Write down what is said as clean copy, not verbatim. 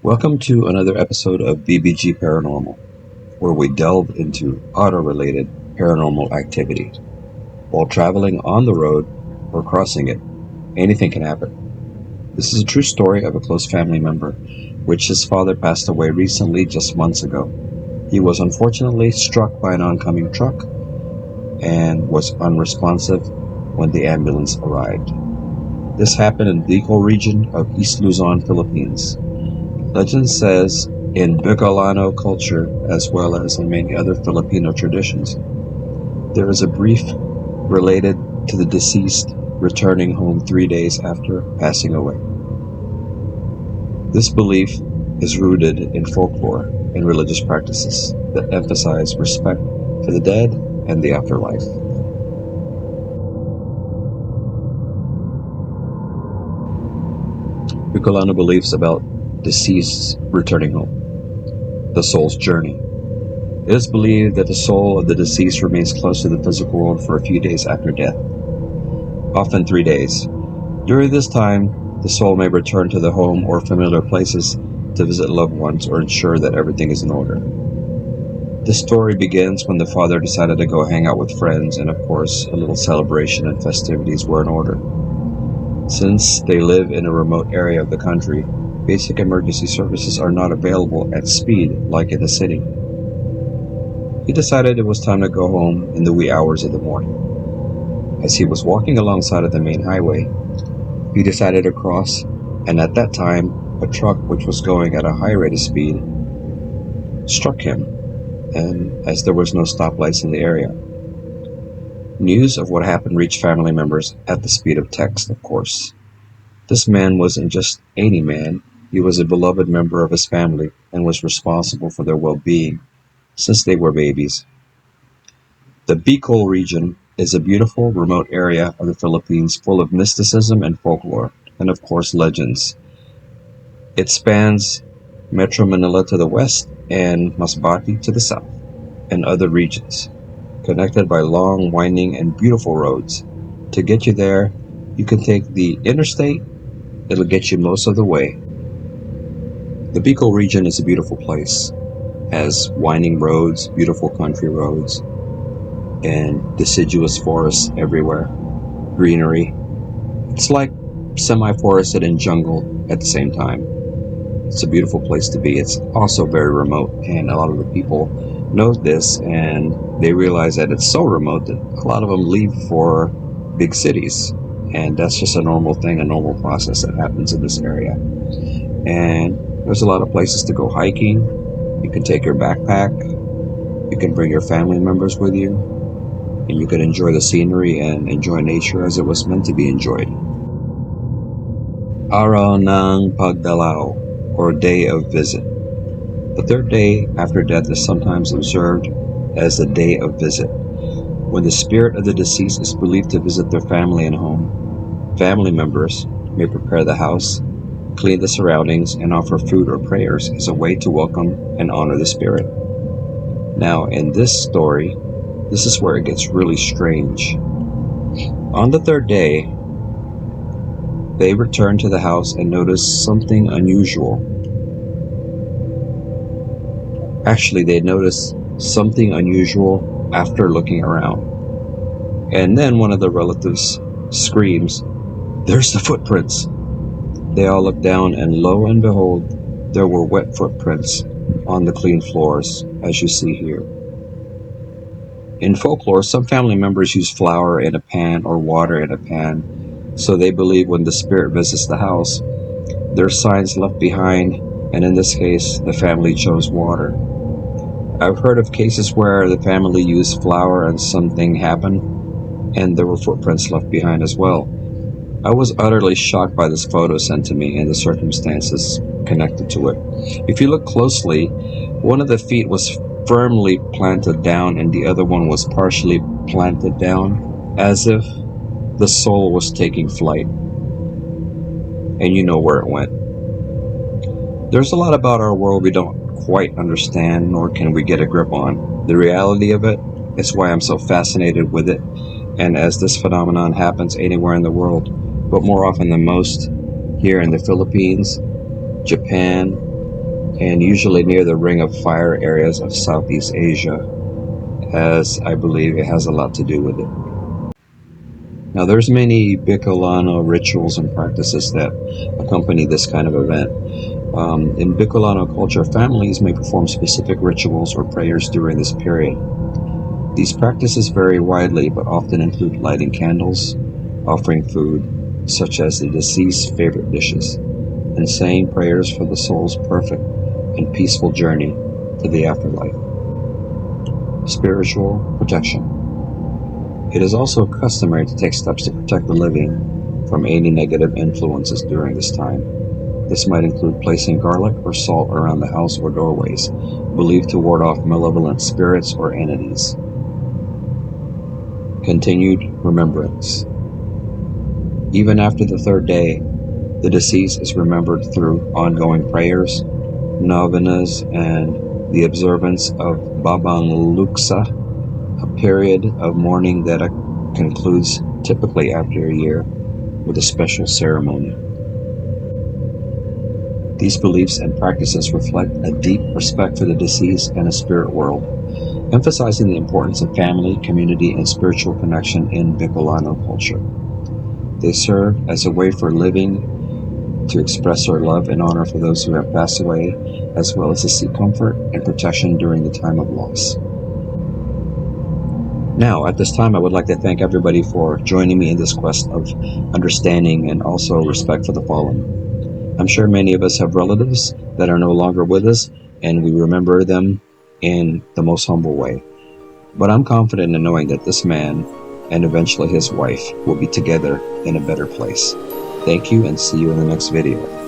Welcome to another episode of BBG Paranormal, where we delve into auto-related paranormal activity. While traveling on the road or crossing it, anything can happen. This is a true story of a close family member, which his father passed away recently just months ago. He was unfortunately struck by an oncoming truck and was unresponsive when the ambulance arrived. This happened in the Bicol region of East Luzon, Philippines. Legend says in Bicolano culture, as well as in many other Filipino traditions, there is a brief related to the deceased returning home 3 days after passing away. This belief is rooted in folklore and religious practices that emphasize respect for the dead and the afterlife. Bicolano beliefs about deceased returning home. The soul's journey. It is believed that the soul of the deceased remains close to the physical world for a few days after death, often 3 days. During this time, the soul may return to the home or familiar places to visit loved ones or ensure that everything is in order. This story begins when the father decided to go hang out with friends, and of course, a little celebration and festivities were in order. Since they live in a remote area of the country, basic emergency services are not available at speed like in the city. He decided it was time to go home in the wee hours of the morning. As he was walking alongside of the main highway, he decided to cross, and at that time, a truck which was going at a high rate of speed struck him, and as there was no stoplights in the area. News of what happened reached family members at the speed of text, of course. This man wasn't just any man. He was a beloved member of his family and was responsible for their well-being since they were babies. The Bicol region is a beautiful, remote area of the Philippines full of mysticism and folklore, and of course legends. It spans Metro Manila to the west and Masbate to the south, and other regions, connected by long, winding, and beautiful roads. To get you there, you can take the interstate. It'll get you most of the way. The Bicol region is a beautiful place. It has winding roads, beautiful country roads, and deciduous forests everywhere. Greenery. It's like semi-forested and jungle at the same time. It's a beautiful place to be. It's also very remote, and a lot of the people know this, and they realize that it's so remote that a lot of them leave for big cities, and that's just a normal thing, a normal process that happens in this area. And there's a lot of places to go hiking. You can take your backpack, you can bring your family members with you, and you can enjoy the scenery and enjoy nature as it was meant to be enjoyed. Araw ng Pagdalaw, or Day of Visit. The third day after death is sometimes observed as the Day of Visit, when the spirit of the deceased is believed to visit their family and home. Family members may prepare the house, clean the surroundings, and offer food or prayers as a way to welcome and honor the spirit. Now, in this story, this is where it gets really strange. On the third day, they return to the house and notice something unusual. Actually, they notice something unusual after looking around. And then one of the relatives screams, "There's the footprints!" They all look down, and lo and behold, there were wet footprints on the clean floors, as you see here. In folklore, some family members use flour in a pan or water in a pan, so they believe when the spirit visits the house, there are signs left behind, and in this case, the family chose water. I've heard of cases where the family used flour and something happened, and there were footprints left behind as well. I was utterly shocked by this photo sent to me and the circumstances connected to it. If you look closely, one of the feet was firmly planted down and the other one was partially planted down, as if the soul was taking flight. And you know where it went. There's a lot about our world we don't quite understand, nor can we get a grip on. The reality of it is why I'm so fascinated with it, and as this phenomenon happens anywhere in the world, but more often than most, here in the Philippines, Japan, and usually near the Ring of Fire areas of Southeast Asia, as I believe it has a lot to do with it. Now, there's many Bicolano rituals and practices that accompany this kind of event. In Bicolano culture, families may perform specific rituals or prayers during this period. These practices vary widely, but often include lighting candles, offering food, such as the deceased's favorite dishes, and saying prayers for the soul's perfect and peaceful journey to the afterlife. Spiritual protection. It is also customary to take steps to protect the living from any negative influences during this time. This might include placing garlic or salt around the house or doorways, believed to ward off malevolent spirits or entities. Continued remembrance. Even after the third day, the deceased is remembered through ongoing prayers, novenas, and the observance of Babang Luksa, a period of mourning that concludes typically after a year with a special ceremony. These beliefs and practices reflect a deep respect for the deceased and the spirit world, emphasizing the importance of family, community, and spiritual connection in Bicolano culture. They serve as a way for living to express our love and honor for those who have passed away, as well as to seek comfort and protection during the time of loss. Now, at this time, I would like to thank everybody for joining me in this quest of understanding and also respect for the fallen. I'm sure many of us have relatives that are no longer with us, and we remember them in the most humble way. But I'm confident in knowing that this man and eventually his wife will be together in a better place. Thank you, and see you in the next video.